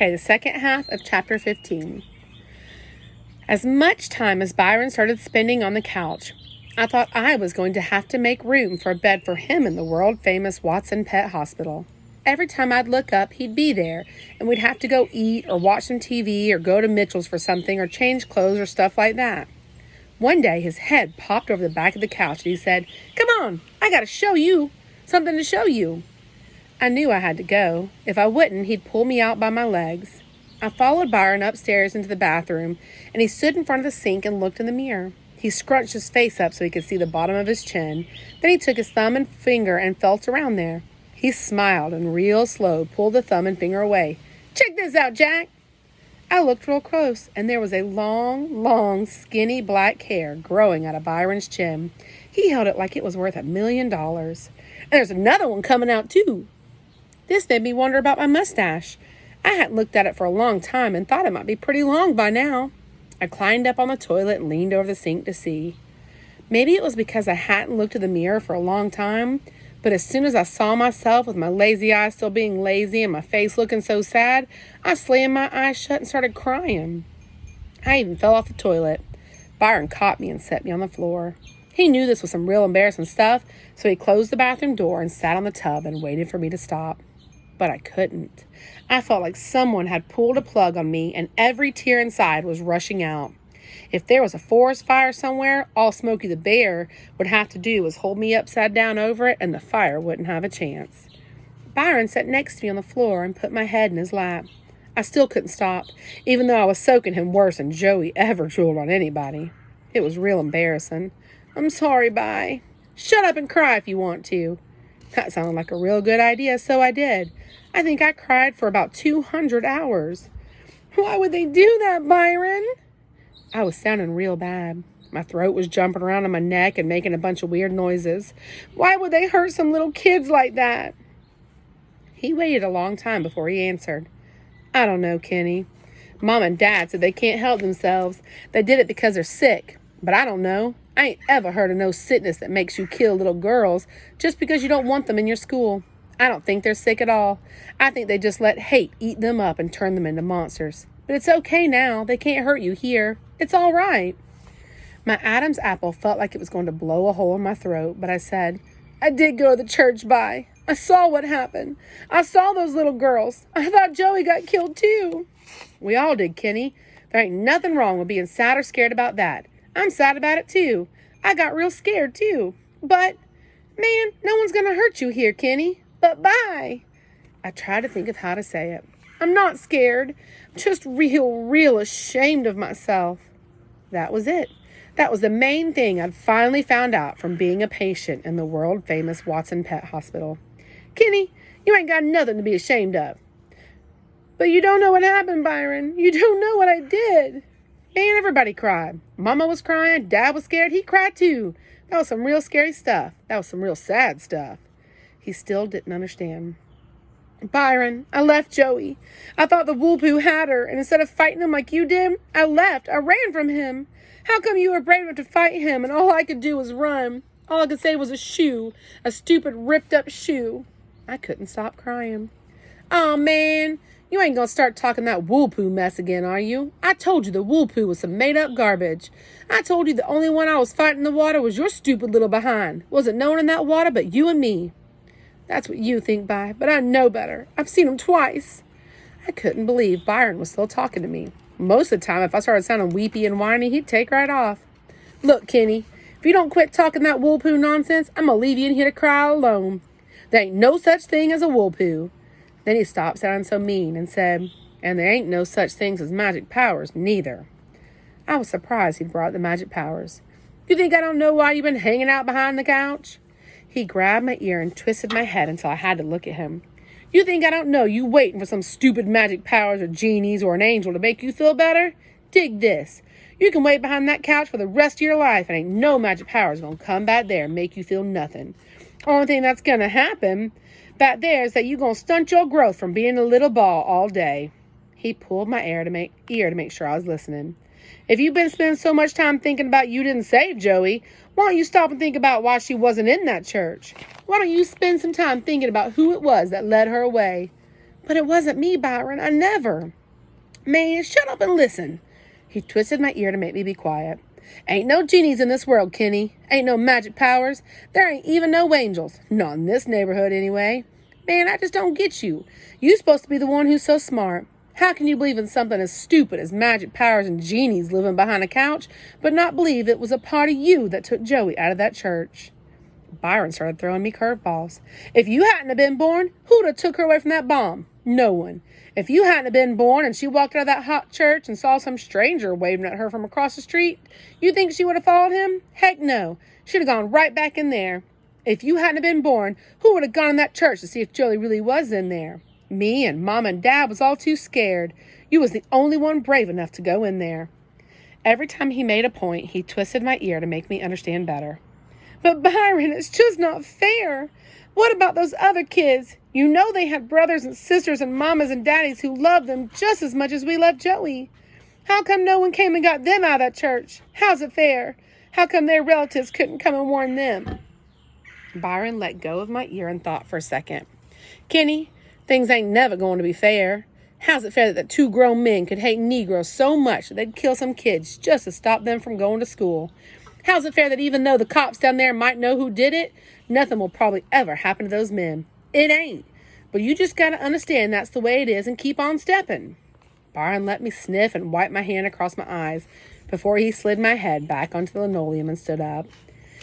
Okay, the second half of chapter 15. As much time as Byron started spending on the couch, I thought I was going to have to make room for a bed for him in the world-famous Watson Pet Hospital. Every time I'd look up, he'd be there, and we'd have to go eat or watch some TV or go to Mitchell's for something or change clothes or stuff like that. One day, his head popped over the back of the couch and he said, "Come on, I got something to show you." I knew I had to go. If I wouldn't, he'd pull me out by my legs. I followed Byron upstairs into the bathroom, and he stood in front of the sink and looked in the mirror. He scrunched his face up so he could see the bottom of his chin. Then he took his thumb and finger and felt around there. He smiled and real slow pulled the thumb and finger away. "Check this out, Jack." I looked real close, and there was a long, skinny black hair growing out of Byron's chin. He held it like it was worth $1 million. "And there's another one coming out, too." This made me wonder about my mustache. I hadn't looked at it for a long time and thought it might be pretty long by now. I climbed up on the toilet and leaned over the sink to see. Maybe it was because I hadn't looked at the mirror for a long time, but as soon as I saw myself with my lazy eyes still being lazy and my face looking so sad, I slammed my eyes shut and started crying. I even fell off the toilet. Byron caught me and set me on the floor. He knew this was some real embarrassing stuff, so he closed the bathroom door and sat on the tub and waited for me to stop. But I couldn't. I felt like someone had pulled a plug on me and every tear inside was rushing out. If there was a forest fire somewhere, all Smokey the Bear would have to do was hold me upside down over it and the fire wouldn't have a chance. Byron sat next to me on the floor and put my head in his lap. I still couldn't stop, even though I was soaking him worse than Joey ever drooled on anybody. It was real embarrassing. "I'm sorry, Bye. Shut up and cry if you want to." That sounded like a real good idea, so I did. I think I cried for about 200 hours. "Why would they do that, Byron?" I was sounding real bad. My throat was jumping around on my neck and making a bunch of weird noises. "Why would they hurt some little kids like that?" He waited a long time before he answered. "I don't know, Kenny. Mom and Dad said they can't help themselves. They did it because they're sick. But I don't know. I ain't ever heard of no sickness that makes you kill little girls just because you don't want them in your school. I don't think they're sick at all. I think they just let hate eat them up and turn them into monsters. But it's okay now. They can't hurt you here. It's all right." My Adam's apple felt like it was going to blow a hole in my throat, but I said, "I did go to the church, Bye. I saw what happened. I saw those little girls. I thought Joey got killed too." "We all did, Kenny. There ain't nothing wrong with being sad or scared about that. I'm sad about it too. I got real scared too. But, man, no one's going to hurt you here, Kenny. But Bye." I tried to think of how to say it. "I'm not scared. I'm just real ashamed of myself." That was it. That was the main thing I'd finally found out from being a patient in the world-famous Watson Pet Hospital. "Kenny, you ain't got nothing to be ashamed of." "But you don't know what happened, Byron. You don't know what I did." "Man, everybody cried. Mama was crying. Dad was scared. He cried too. That was some real scary stuff. That was some real sad stuff." He still didn't understand. "Byron, I left Joey. I thought the wool-poo had her, and instead of fighting him like you did, I left. I ran from him. How come you were brave enough to fight him, and all I could do was run? All I could say was a shoe, a stupid ripped-up shoe." I couldn't stop crying. "Aw, man, you ain't gonna start talking that wool-poo mess again, are you? I told you the wool-poo was some made-up garbage. I told you the only one I was fighting in the water was your stupid little behind. Wasn't no one in that water but you and me." "That's what you think, Bye, but I know better. I've seen him twice." I couldn't believe Byron was still talking to me. Most of the time, if I started sounding weepy and whiny, he'd take right off. "Look, Kenny, if you don't quit talking that wool-poo nonsense, I'm gonna leave you in here to cry alone. There ain't no such thing as a wool-poo." Then he stopped sounding so mean and said, "And there ain't no such things as magic powers, neither." I was surprised he'd brought the magic powers. "You think I don't know why you've been hanging out behind the couch?" He grabbed my ear and twisted my head until I had to look at him. "You think I don't know you waiting for some stupid magic powers or genies or an angel to make you feel better? Dig this. You can wait behind that couch for the rest of your life and ain't no magic powers gonna come back there and make you feel nothing. Only thing that's gonna happen back there is that you gonna stunt your growth from being a little ball all day." He pulled my ear to make sure I was listening. "If you've been spending so much time thinking about you didn't save Joey, why don't you stop and think about why she wasn't in that church? Why don't you spend some time thinking about who it was that led her away? But it wasn't me, Byron. I never. Man, shut up and listen. He twisted my ear to make me be quiet. Ain't no genies in this world, Kenny. Ain't no magic powers. There ain't even no angels. Not in this neighborhood, anyway. Man, I just don't get you. You supposed to be the one who's so smart. How can you believe in something as stupid as magic powers and genies living behind a couch, but not believe it was a part of you that took Joey out of that church? Byron started throwing me curveballs. If you hadn't have been born, who'd have took her away from that bomb? No one. If you hadn't have been born and she walked out of that hot church and saw some stranger waving at her from across the street, you think she would have followed him? Heck no. She'd have gone right back in there. If you hadn't have been born, who would have gone in that church to see if Joey really was in there? Me and Mom and Dad was all too scared. You was the only one brave enough to go in there. Every time he made a point, he twisted my ear to make me understand better. But Byron, it's just not fair. What about those other kids? You know they had brothers and sisters and mamas and daddies who loved them just as much as we loved Joey. How come no one came and got them out of that church? How's it fair? How come their relatives couldn't come and warn them? Byron let go of my ear and thought for a second. Kenny, things ain't never going to be fair. How's it fair that two grown men could hate Negroes so much that they'd kill some kids just to stop them from going to school? How's it fair that even though the cops down there might know who did it, nothing will probably ever happen to those men? It ain't. But you just got to understand that's the way it is and keep on stepping. Byron let me sniff and wipe my hand across my eyes before he slid my head back onto the linoleum and stood up.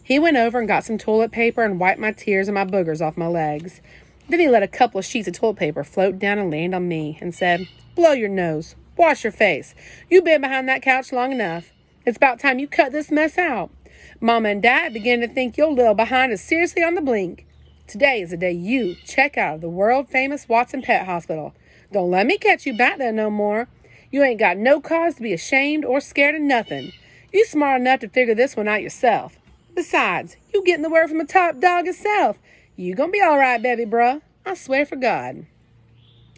He went over and got some toilet paper and wiped my tears and my boogers off my legs. Then he let a couple of sheets of toilet paper float down and land on me and said, Blow your nose. Wash your face. You've been behind that couch long enough. It's about time you cut this mess out. Mama and Dad begin to think your little behind is seriously on the blink. Today is the day you check out of the world-famous Watson Pet Hospital. Don't let me catch you back there no more. You ain't got no cause to be ashamed or scared of nothing. You smart enough to figure this one out yourself. Besides, you getting the word from the top dog itself. You gonna be all right, baby bruh. I swear for God.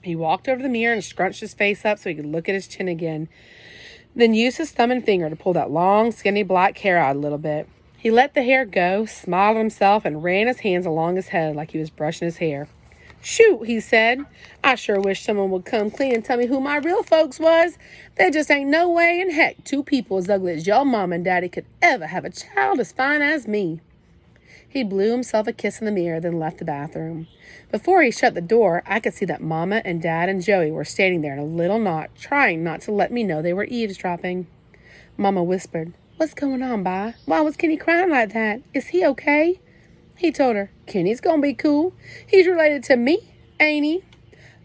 He walked over to the mirror and scrunched his face up so he could look at his chin again. Then used his thumb and finger to pull that long, skinny black hair out a little bit. He let the hair go, smiled at himself, and ran his hands along his head like he was brushing his hair. Shoot, he said. I sure wish someone would come clean and tell me who my real folks was. There just ain't no way in heck two people as ugly as your mom and daddy could ever have a child as fine as me. He blew himself a kiss in the mirror, then left the bathroom. Before he shut the door, I could see that Mama and Dad and Joey were standing there in a little knot, trying not to let me know they were eavesdropping. Mama whispered, What's going on, Bi? Why was Kenny crying like that? Is he okay? He told her, Kenny's gonna be cool. He's related to me, ain't he?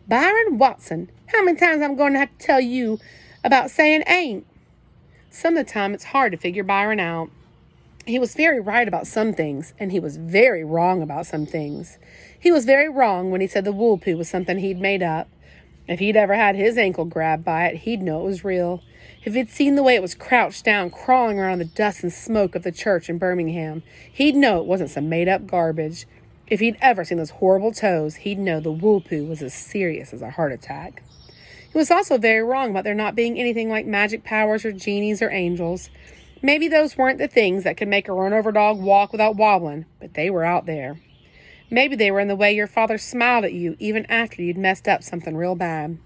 Byron Watson, how many times I'm going to have to tell you about saying ain't? Some of the time it's hard to figure Byron out. He was very right about some things, and he was very wrong about some things. He was very wrong when he said the wool poo was something he'd made up. If he'd ever had his ankle grabbed by it, he'd know it was real. If he'd seen the way it was crouched down, crawling around the dust and smoke of the church in Birmingham, he'd know it wasn't some made-up garbage. If he'd ever seen those horrible toes, he'd know the wool poo was as serious as a heart attack. He was also very wrong about there not being anything like magic powers or genies or angels. Maybe those weren't the things that could make a run-over dog walk without wobbling, but they were out there. Maybe they were in the way your father smiled at you even after you'd messed up something real bad.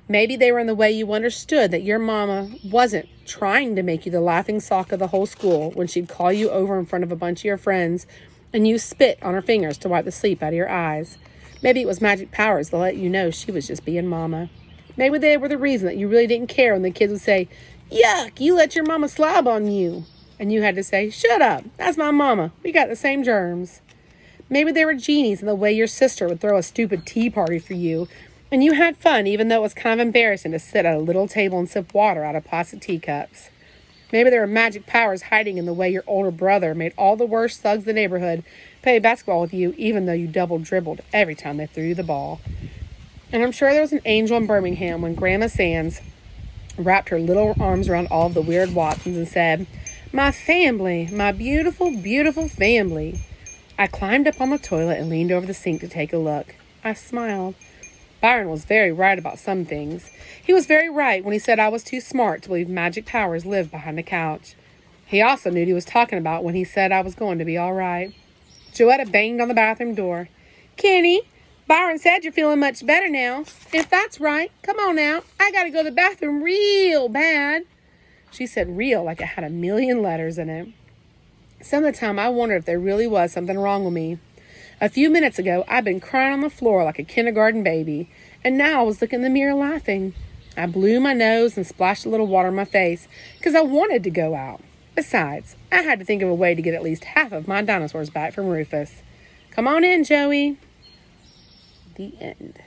Maybe they were in the way you understood that your mama wasn't trying to make you the laughing stock of the whole school when she'd call you over in front of a bunch of your friends and you spit on her fingers to wipe the sleep out of your eyes. Maybe it was magic powers that let you know she was just being mama. Maybe they were the reason that you really didn't care when the kids would say, Yuck, you let your mama slob on you. And you had to say, Shut up, that's my mama. We got the same germs. Maybe they were genies in the way your sister would throw a stupid tea party for you, and you had fun even though it was kind of embarrassing to sit at a little table and sip water out of plastic teacups. Maybe there were magic powers hiding in the way your older brother made all the worst thugs in the neighborhood play basketball with you even though you double dribbled every time they threw you the ball. And I'm sure there was an angel in Birmingham when Grandma Sands wrapped her little arms around all of the weird Watsons and said, My family, my beautiful, beautiful family. I climbed up on the toilet and leaned over the sink to take a look. I smiled. Byron was very right about some things. He was very right when he said I was too smart to believe magic powers lived behind the couch. He also knew what he was talking about when he said I was going to be all right. Joetta banged on the bathroom door. Kenny, Byron said you're feeling much better now. If that's right, come on out. I gotta go to the bathroom real bad. She said real like it had a million letters in it. Some of the time I wondered if there really was something wrong with me. A few minutes ago, I'd been crying on the floor like a kindergarten baby, and now I was looking in the mirror laughing. I blew my nose and splashed a little water in my face because I wanted to go out. Besides, I had to think of a way to get at least half of my dinosaurs back from Rufus. Come on in, Joey. The end.